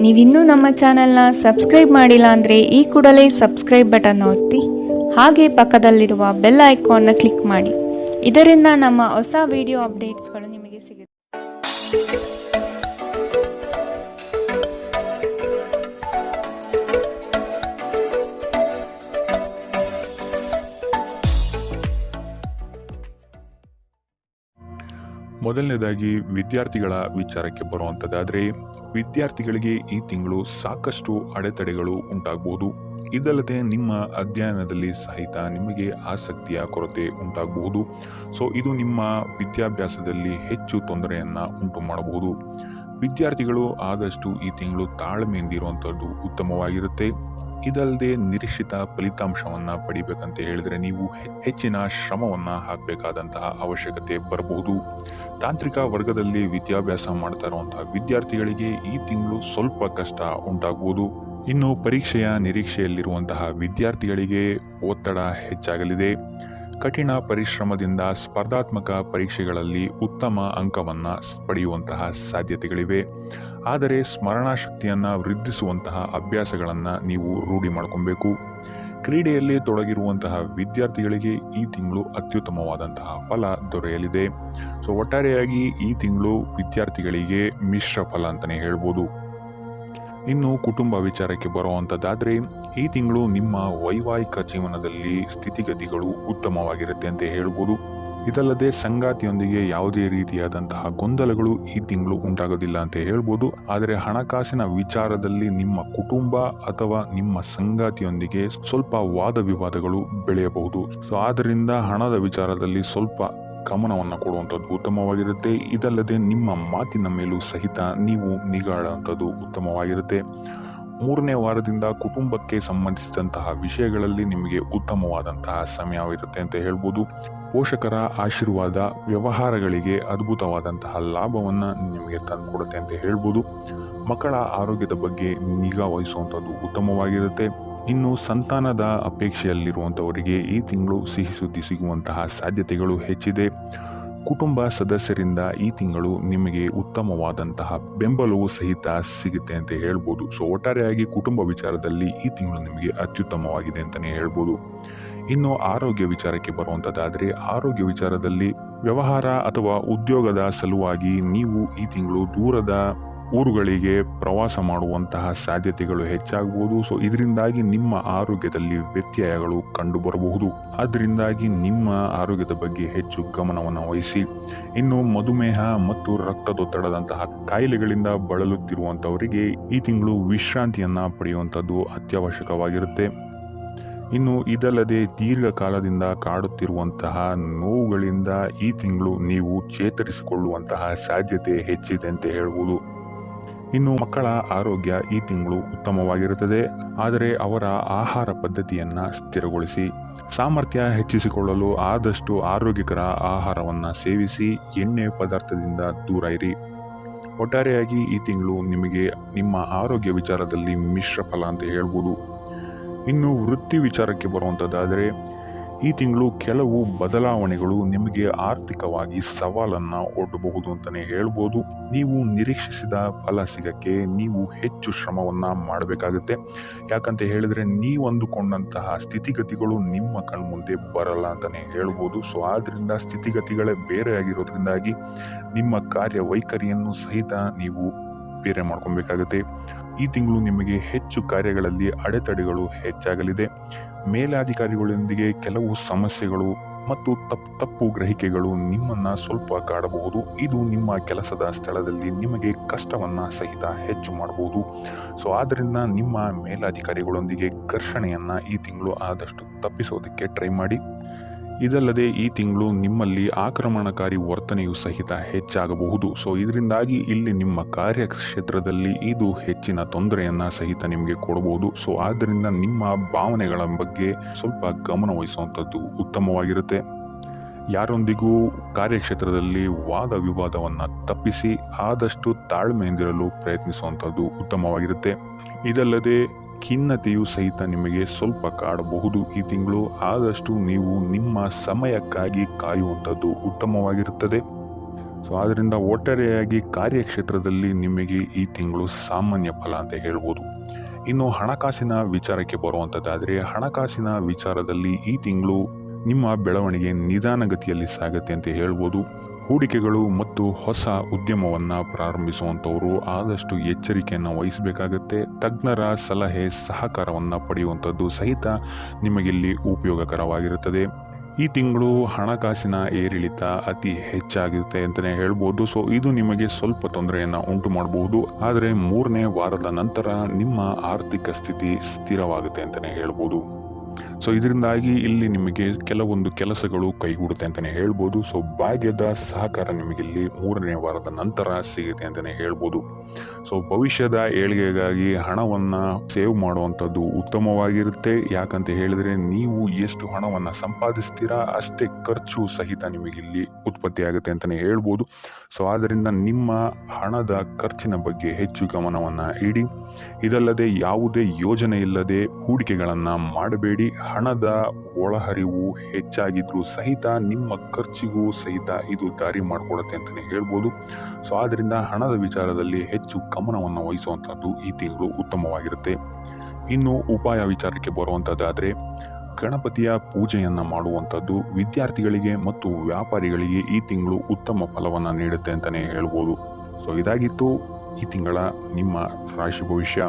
ನೀವಿನ್ನೂ ನಮ್ಮ ಚಾನೆಲ್ನ ಸಬ್ಸ್ಕ್ರೈಬ್ ಮಾಡಿಲ್ಲ ಅಂದರೆ ಈ ಕೂಡಲೇ ಸಬ್ಸ್ಕ್ರೈಬ್ ಬಟನ್ ಒತ್ತಿ ಹಾಗೆ ಪಕ್ಕದಲ್ಲಿರುವ ಬೆಲ್ ಐಕಾನ್ನ ಕ್ಲಿಕ್ ಮಾಡಿ. ಇದರಿಂದ ನಮ್ಮ ಹೊಸ ವಿಡಿಯೋ ಅಪ್ಡೇಟ್ಸ್ಗಳು ನಿಮಗೆ ಸಿಗುತ್ತೆ. ಮೊದಲನೇದಾಗಿ ವಿದ್ಯಾರ್ಥಿಗಳ ವಿಚಾರಕ್ಕೆ ಬರುವಂಥದ್ದಾದರೆ, ವಿದ್ಯಾರ್ಥಿಗಳಿಗೆ ಈ ತಿಂಗಳು ಸಾಕಷ್ಟು ಅಡೆತಡೆಗಳು ಉಂಟಾಗಬಹುದು. ಇದಲ್ಲದೆ ನಿಮ್ಮ ಅಧ್ಯಯನದಲ್ಲಿ ಸಹಿತ ನಿಮಗೆ ಆಸಕ್ತಿಯ ಕೊರತೆ ಉಂಟಾಗಬಹುದು. ಇದು ನಿಮ್ಮ ವಿದ್ಯಾಭ್ಯಾಸದಲ್ಲಿ ಹೆಚ್ಚು ತೊಂದರೆಯನ್ನು ಉಂಟು ಮಾಡಬಹುದು. ವಿದ್ಯಾರ್ಥಿಗಳು ಆದಷ್ಟು ಈ ತಿಂಗಳು ತಾಳ್ಮೆಯಿಂದಿರುವಂಥದ್ದು ಉತ್ತಮವಾಗಿರುತ್ತೆ. ಇದಲ್ಲದೆ ನಿರೀಕ್ಷಿತ ಫಲಿತಾಂಶವನ್ನು ಪಡಿಬೇಕಂತ ಹೇಳಿದರೆ ನೀವು ಹೆಚ್ಚಿನ ಶ್ರಮವನ್ನು ಹಾಕಬೇಕಾದಂತಹ ಅವಶ್ಯಕತೆ ಬರಬಹುದು. ತಾಂತ್ರಿಕ ವರ್ಗದಲ್ಲಿ ವಿದ್ಯಾಭ್ಯಾಸ ಮಾಡ್ತಾ ಇರುವಂತಹ ವಿದ್ಯಾರ್ಥಿಗಳಿಗೆ ಈ ತಿಂಗಳು ಸ್ವಲ್ಪ ಕಷ್ಟ ಉಂಟಾಗಬಹುದು. ಇನ್ನು ಪರೀಕ್ಷೆಯ ನಿರೀಕ್ಷೆಯಲ್ಲಿರುವಂತಹ ವಿದ್ಯಾರ್ಥಿಗಳಿಗೆ ಒತ್ತಡ ಹೆಚ್ಚಾಗಲಿದೆ. ಕಠಿಣ ಪರಿಶ್ರಮದಿಂದ ಸ್ಪರ್ಧಾತ್ಮಕ ಪರೀಕ್ಷೆಗಳಲ್ಲಿ ಉತ್ತಮ ಅಂಕವನ್ನು ಪಡೆಯುವಂತಹ ಸಾಧ್ಯತೆಗಳಿವೆ. ಆದರೆ ಸ್ಮರಣಾ ಶಕ್ತಿಯನ್ನು ವೃದ್ಧಿಸುವಂತಹ ಅಭ್ಯಾಸಗಳನ್ನು ನೀವು ರೂಢಿ ಮಾಡ್ಕೊಬೇಕು. ಕ್ರೀಡೆಯಲ್ಲಿ ತೊಡಗಿರುವಂತಹ ವಿದ್ಯಾರ್ಥಿಗಳಿಗೆ ಈ ತಿಂಗಳು ಅತ್ಯುತ್ತಮವಾದಂತಹ ಫಲ ದೊರೆಯಲಿದೆ. ಒಟ್ಟಾರೆಯಾಗಿ ಈ ತಿಂಗಳು ವಿದ್ಯಾರ್ಥಿಗಳಿಗೆ ಮಿಶ್ರ ಫಲ ಅಂತಲೇ ಹೇಳ್ಬೋದು. ಇನ್ನು ಕುಟುಂಬ ವಿಚಾರಕ್ಕೆ ಬರುವಂಥದ್ದಾದರೆ, ಈ ತಿಂಗಳು ನಿಮ್ಮ ವೈವಾಹಿಕ ಜೀವನದಲ್ಲಿ ಸ್ಥಿತಿಗತಿಗಳು ಉತ್ತಮವಾಗಿರುತ್ತೆ ಅಂತ ಹೇಳ್ಬೋದು. ಇದಲ್ಲದೆ ಸಂಗಾತಿಯೊಂದಿಗೆ ಯಾವುದೇ ರೀತಿಯಾದಂತಹ ಗೊಂದಲಗಳು ಈ ತಿಂಗಳು ಉಂಟಾಗೋದಿಲ್ಲ ಅಂತ ಹೇಳ್ಬೋದು. ಆದರೆ ಹಣಕಾಸಿನ ವಿಚಾರದಲ್ಲಿ ನಿಮ್ಮ ಕುಟುಂಬ ಅಥವಾ ನಿಮ್ಮ ಸಂಗಾತಿಯೊಂದಿಗೆ ಸ್ವಲ್ಪ ವಾದ ವಿವಾದಗಳು ಬೆಳೆಯಬಹುದು. ಆದ್ದರಿಂದ ಹಣದ ವಿಚಾರದಲ್ಲಿ ಸ್ವಲ್ಪ ಗಮನವನ್ನು ಕೊಡುವಂಥದ್ದು ಉತ್ತಮವಾಗಿರುತ್ತೆ. ಇದಲ್ಲದೆ ನಿಮ್ಮ ಮಾತಿನ ಮೇಲೂ ಸಹಿತ ನೀವು ನಿಗಾ ಇಡುವಂಥದ್ದು ಉತ್ತಮವಾಗಿರುತ್ತೆ. 3ನೇ ವಾರದಿಂದ ಕುಟುಂಬಕ್ಕೆ ಸಂಬಂಧಿಸಿದಂತಹ ವಿಷಯಗಳಲ್ಲಿ ನಿಮಗೆ ಉತ್ತಮವಾದಂತಹ ಸಮಯವಿರುತ್ತೆ ಅಂತ ಹೇಳ್ಬೋದು. ಪೋಷಕರ ಆಶೀರ್ವಾದ ವ್ಯವಹಾರಗಳಿಗೆ ಅದ್ಭುತವಾದಂತಹ ಲಾಭವನ್ನು ನಿಮಗೆ ತಂದುಕೊಡುತ್ತೆ ಅಂತ ಹೇಳ್ಬೋದು. ಮಕ್ಕಳ ಆರೋಗ್ಯದ ಬಗ್ಗೆ ನಿಗಾ ವಹಿಸುವಂಥದ್ದು ಉತ್ತಮವಾಗಿರುತ್ತೆ. ಇನ್ನು ಸಂತಾನದ ಅಪೇಕ್ಷೆಯಲ್ಲಿರುವಂಥವರಿಗೆ ಈ ತಿಂಗಳು ಸಿಹಿ ಸುದ್ದಿ ಸಿಗುವಂತಹ ಸಾಧ್ಯತೆಗಳು ಹೆಚ್ಚಿದೆ. ಕುಟುಂಬ ಸದಸ್ಯರಿಂದ ಈ ತಿಂಗಳು ನಿಮಗೆ ಉತ್ತಮವಾದಂತಹ ಬೆಂಬಲವೂ ಸಹಿತ ಸಿಗುತ್ತೆ ಅಂತ ಹೇಳ್ಬೋದು. ಒಟ್ಟಾರೆಯಾಗಿ ಕುಟುಂಬ ವಿಚಾರದಲ್ಲಿ ಈ ತಿಂಗಳು ನಿಮಗೆ ಅತ್ಯುತ್ತಮವಾಗಿದೆ ಅಂತಲೇ ಹೇಳ್ಬೋದು. ಇನ್ನು ಆರೋಗ್ಯ ವಿಚಾರಕ್ಕೆ ಬರುವಂಥದ್ದಾದರೆ, ಆರೋಗ್ಯ ವಿಚಾರದಲ್ಲಿ ವ್ಯವಹಾರ ಅಥವಾ ಉದ್ಯೋಗದ ಸಲುವಾಗಿ ನೀವು ಈ ತಿಂಗಳು ದೂರದ ಊರುಗಳಿಗೆ ಪ್ರವಾಸ ಮಾಡುವಂತಹ ಸಾಧ್ಯತೆಗಳು ಹೆಚ್ಚಾಗಬಹುದು. ಇದರಿಂದಾಗಿ ನಿಮ್ಮ ಆರೋಗ್ಯದಲ್ಲಿ ವ್ಯತ್ಯಯಗಳು ಕಂಡು ಬರಬಹುದು. ಅದರಿಂದಾಗಿ ನಿಮ್ಮ ಆರೋಗ್ಯದ ಬಗ್ಗೆ ಹೆಚ್ಚು ಗಮನವನ್ನು ವಹಿಸಿ. ಇನ್ನು ಮಧುಮೇಹ ಮತ್ತು ರಕ್ತದೊತ್ತಡದಂತಹ ಕಾಯಿಲೆಗಳಿಂದ ಬಳಲುತ್ತಿರುವಂಥವರಿಗೆ ಈ ತಿಂಗಳು ವಿಶ್ರಾಂತಿಯನ್ನು ಪಡೆಯುವಂಥದ್ದು ಅತ್ಯವಶ್ಯಕವಾಗಿರುತ್ತೆ. ಇನ್ನು ಇದಲ್ಲದೆ ದೀರ್ಘಕಾಲದಿಂದ ಕಾಡುತ್ತಿರುವಂತಹ ನೋವುಗಳಿಂದ ಈ ತಿಂಗಳು ನೀವು ಚೇತರಿಸಿಕೊಳ್ಳುವಂತಹ ಸಾಧ್ಯತೆ ಹೆಚ್ಚಿದೆ ಅಂತ ಹೇಳ್ಬೋದು. ಇನ್ನು ಮಕ್ಕಳ ಆರೋಗ್ಯ ಈ ತಿಂಗಳು ಉತ್ತಮವಾಗಿರುತ್ತದೆ. ಆದರೆ ಅವರ ಆಹಾರ ಪದ್ಧತಿಯನ್ನು ಸ್ಥಿರಗೊಳಿಸಿ. ಸಾಮರ್ಥ್ಯ ಹೆಚ್ಚಿಸಿಕೊಳ್ಳಲು ಆದಷ್ಟು ಆರೋಗ್ಯಕರ ಆಹಾರವನ್ನು ಸೇವಿಸಿ. ಎಣ್ಣೆ ಪದಾರ್ಥದಿಂದ ದೂರ ಇರಿ. ಒಟ್ಟಾರೆಯಾಗಿ ಈ ತಿಂಗಳು ನಿಮಗೆ ನಿಮ್ಮ ಆರೋಗ್ಯ ವಿಚಾರದಲ್ಲಿ ಮಿಶ್ರ ಫಲ ಅಂತ ಹೇಳ್ಬೋದು. ಇನ್ನು ವೃತ್ತಿ ವಿಚಾರಕ್ಕೆ ಬರುವಂಥದ್ದಾದರೆ, ಈ ತಿಂಗಳು ಕೆಲವು ಬದಲಾವಣೆಗಳು ನಿಮಗೆ ಆರ್ಥಿಕವಾಗಿ ಸವಾಲನ್ನು ಒಡ್ಡಬಹುದು ಅಂತಲೇ ಹೇಳ್ಬೋದು. ನೀವು ನಿರೀಕ್ಷಿಸಿದ ಫಲ ಸಿಗಕ್ಕೆ ನೀವು ಹೆಚ್ಚು ಶ್ರಮವನ್ನು ಮಾಡಬೇಕಾಗುತ್ತೆ. ಯಾಕಂತ ಹೇಳಿದ್ರೆ ನೀವು ಅಂದುಕೊಂಡಂತಹ ಸ್ಥಿತಿಗತಿಗಳು ನಿಮ್ಮ ಕಣ್ಮುಂದೆ ಬರಲ್ಲ ಅಂತಲೇ ಹೇಳ್ಬೋದು. ಆದ್ದರಿಂದ ಸ್ಥಿತಿಗತಿಗಳೇ ಬೇರೆ ಆಗಿರೋದ್ರಿಂದಾಗಿ ನಿಮ್ಮ ಕಾರ್ಯವೈಖರಿಯನ್ನು ಸಹಿತ ನೀವು ಬೇರೆ ಮಾಡ್ಕೊಬೇಕಾಗುತ್ತೆ. ಈ ತಿಂಗಳು ನಿಮಗೆ ಹೆಚ್ಚು ಕಾರ್ಯಗಳಲ್ಲಿ ಅಡೆತಡೆಗಳು ಹೆಚ್ಚಾಗಲಿದೆ. ಮೇಲಾಧಿಕಾರಿಗಳೊಂದಿಗೆ ಕೆಲವು ಸಮಸ್ಯೆಗಳು ಮತ್ತು ತಪ್ಪು ಗ್ರಹಿಕೆಗಳು ನಿಮ್ಮನ್ನು ಸ್ವಲ್ಪ ಕಾಡಬಹುದು. ಇದು ನಿಮ್ಮ ಕೆಲಸದ ಸ್ಥಳದಲ್ಲಿ ನಿಮಗೆ ಕಷ್ಟವನ್ನು ಸಹಿತ ಹೆಚ್ಚು ಮಾಡಬಹುದು. ಆದ್ದರಿಂದ ನಿಮ್ಮ ಮೇಲಾಧಿಕಾರಿಗಳೊಂದಿಗೆ ಘರ್ಷಣೆಯನ್ನು ಈ ತಿಂಗಳು ಆದಷ್ಟು ತಪ್ಪಿಸೋದಕ್ಕೆ ಟ್ರೈ ಮಾಡಿ. ಇದಲ್ಲದೆ ಈ ತಿಂಗಳು ನಿಮ್ಮಲ್ಲಿ ಆಕ್ರಮಣಕಾರಿ ವರ್ತನೆಯು ಸಹಿತ ಹೆಚ್ಚಾಗಬಹುದು. ಇದರಿಂದಾಗಿ ಇಲ್ಲಿ ನಿಮ್ಮ ಕಾರ್ಯಕ್ಷೇತ್ರದಲ್ಲಿ ಇದು ಹೆಚ್ಚಿನ ತೊಂದರೆಯನ್ನು ಸಹಿತ ನಿಮಗೆ ಕೊಡಬಹುದು. ಆದ್ದರಿಂದ ನಿಮ್ಮ ಭಾವನೆಗಳ ಬಗ್ಗೆ ಸ್ವಲ್ಪ ಗಮನ ವಹಿಸುವಂಥದ್ದು ಉತ್ತಮವಾಗಿರುತ್ತೆ. ಯಾರೊಂದಿಗೂ ಕಾರ್ಯಕ್ಷೇತ್ರದಲ್ಲಿ ವಾದ ವಿವಾದವನ್ನು ತಪ್ಪಿಸಿ ಆದಷ್ಟು ತಾಳ್ಮೆಯಿಂದಿರಲು ಪ್ರಯತ್ನಿಸುವಂಥದ್ದು ಉತ್ತಮವಾಗಿರುತ್ತೆ. ಇದಲ್ಲದೆ ಖಿನ್ನತೆಯು ಸಹಿತ ನಿಮಗೆ ಸ್ವಲ್ಪ ಕಾಡಬಹುದು. ಈ ತಿಂಗಳು ಆದಷ್ಟು ನೀವು ನಿಮ್ಮ ಸಮಯಕ್ಕಾಗಿ ಕಾಯುವಂಥದ್ದು ಉತ್ತಮವಾಗಿರುತ್ತದೆ. ಸೊ ಆದ್ದರಿಂದ ಒಟ್ಟಾರೆಯಾಗಿ ಕಾರ್ಯಕ್ಷೇತ್ರದಲ್ಲಿ ನಿಮಗೆ ಈ ತಿಂಗಳು ಸಾಮಾನ್ಯ ಫಲ ಅಂತ ಹೇಳ್ಬೋದು. ಇನ್ನು ಹಣಕಾಸಿನ ವಿಚಾರಕ್ಕೆ ಬರುವಂಥದ್ದಾದರೆ ಹಣಕಾಸಿನ ವಿಚಾರದಲ್ಲಿ ಈ ತಿಂಗಳು ನಿಮ್ಮ ಬೆಳವಣಿಗೆ ನಿಧಾನಗತಿಯಲ್ಲಿ ಸಾಗುತ್ತೆ ಅಂತ ಹೇಳ್ಬೋದು. ಹೂಡಿಕೆಗಳು ಮತ್ತು ಹೊಸ ಉದ್ಯಮವನ್ನು ಪ್ರಾರಂಭಿಸುವಂಥವರು ಆದಷ್ಟು ಎಚ್ಚರಿಕೆಯನ್ನು ವಹಿಸಬೇಕಾಗತ್ತೆ. ತಜ್ಞರ ಸಲಹೆ ಸಹಕಾರವನ್ನು ಪಡೆಯುವಂಥದ್ದು ಸಹಿತ ನಿಮಗಿಲ್ಲಿ ಉಪಯೋಗಕರವಾಗಿರುತ್ತದೆ. ಈ ತಿಂಗಳು ಹಣಕಾಸಿನ ಏರಿಳಿತ ಅತಿ ಹೆಚ್ಚಾಗಿರುತ್ತೆ ಅಂತಲೇ ಹೇಳ್ಬೋದು. ಸೊ ಇದು ನಿಮಗೆ ಸ್ವಲ್ಪ ತೊಂದರೆಯನ್ನು ಉಂಟು ಮಾಡಬಹುದು. ಆದರೆ 3ನೇ ವಾರದ ನಂತರ ನಿಮ್ಮ ಆರ್ಥಿಕ ಸ್ಥಿತಿ ಸ್ಥಿರವಾಗುತ್ತೆ ಅಂತಲೇ ಹೇಳ್ಬೋದು. ಸೊ ಇದರಿಂದಾಗಿ ಇಲ್ಲಿ ನಿಮಗೆ ಕೆಲವೊಂದು ಕೆಲಸಗಳು ಕೈಗೂಡುತ್ತೆ ಅಂತಲೇ ಹೇಳ್ಬೋದು. ಸೊ ಭಾಗ್ಯದ ಸಹಕಾರ ನಿಮಗಿಲ್ಲಿ 3ನೇ ವಾರದ ನಂತರ ಸಿಗುತ್ತೆ ಅಂತಲೇ ಹೇಳ್ಬೋದು. ಸೊ ಭವಿಷ್ಯದ ಏಳಿಗೆಗಾಗಿ ಹಣವನ್ನು ಸೇವ್ ಮಾಡುವಂಥದ್ದು ಉತ್ತಮವಾಗಿರುತ್ತೆ. ಯಾಕಂತ ಹೇಳಿದರೆ ನೀವು ಎಷ್ಟು ಹಣವನ್ನು ಸಂಪಾದಿಸ್ತೀರಾ ಅಷ್ಟೇ ಖರ್ಚು ಸಹಿತ ನಿಮಗಿಲ್ಲಿ ಉತ್ಪತ್ತಿಯಾಗುತ್ತೆ ಅಂತಲೇ ಹೇಳ್ಬೋದು. ಸೊ ಆದ್ದರಿಂದ ನಿಮ್ಮ ಹಣದ ಖರ್ಚಿನ ಬಗ್ಗೆ ಹೆಚ್ಚು ಗಮನವನ್ನು ಇಡಿ. ಇದಲ್ಲದೆ ಯಾವುದೇ ಯೋಜನೆ ಇಲ್ಲದೆ ಹೂಡಿಕೆಗಳನ್ನು ಮಾಡಬೇಡಿ. ಹಣದ ಒಳಹರಿವು ಹೆಚ್ಚಾಗಿದ್ರೂ ಸಹಿತ ನಿಮ್ಮ ಖರ್ಚಿಗೂ ಸಹಿತ ಇದು ದಾರಿ ಮಾಡಿಕೊಡುತ್ತೆ ಅಂತಲೇ ಹೇಳ್ಬೋದು. ಸೊ ಆದ್ದರಿಂದ ಹಣದ ವಿಚಾರದಲ್ಲಿ ಹೆಚ್ಚು ಗಮನವನ್ನು ವಹಿಸುವಂಥದ್ದು ಈ ತಿಂಗಳು ಉತ್ತಮವಾಗಿರುತ್ತೆ. ಇನ್ನು ಉಪಾಯ ವಿಚಾರಕ್ಕೆ ಬರುವಂಥದ್ದಾದರೆ ಗಣಪತಿಯ ಪೂಜೆಯನ್ನು ಮಾಡುವಂಥದ್ದು ವಿದ್ಯಾರ್ಥಿಗಳಿಗೆ ಮತ್ತು ವ್ಯಾಪಾರಿಗಳಿಗೆ ಈ ತಿಂಗಳು ಉತ್ತಮ ಫಲವನ್ನು ನೀಡುತ್ತೆ ಅಂತಲೇ ಹೇಳ್ಬೋದು. ಸೊ ಇದಾಗಿತ್ತು ಈ ತಿಂಗಳ ನಿಮ್ಮ ರಾಶಿ ಭವಿಷ್ಯ.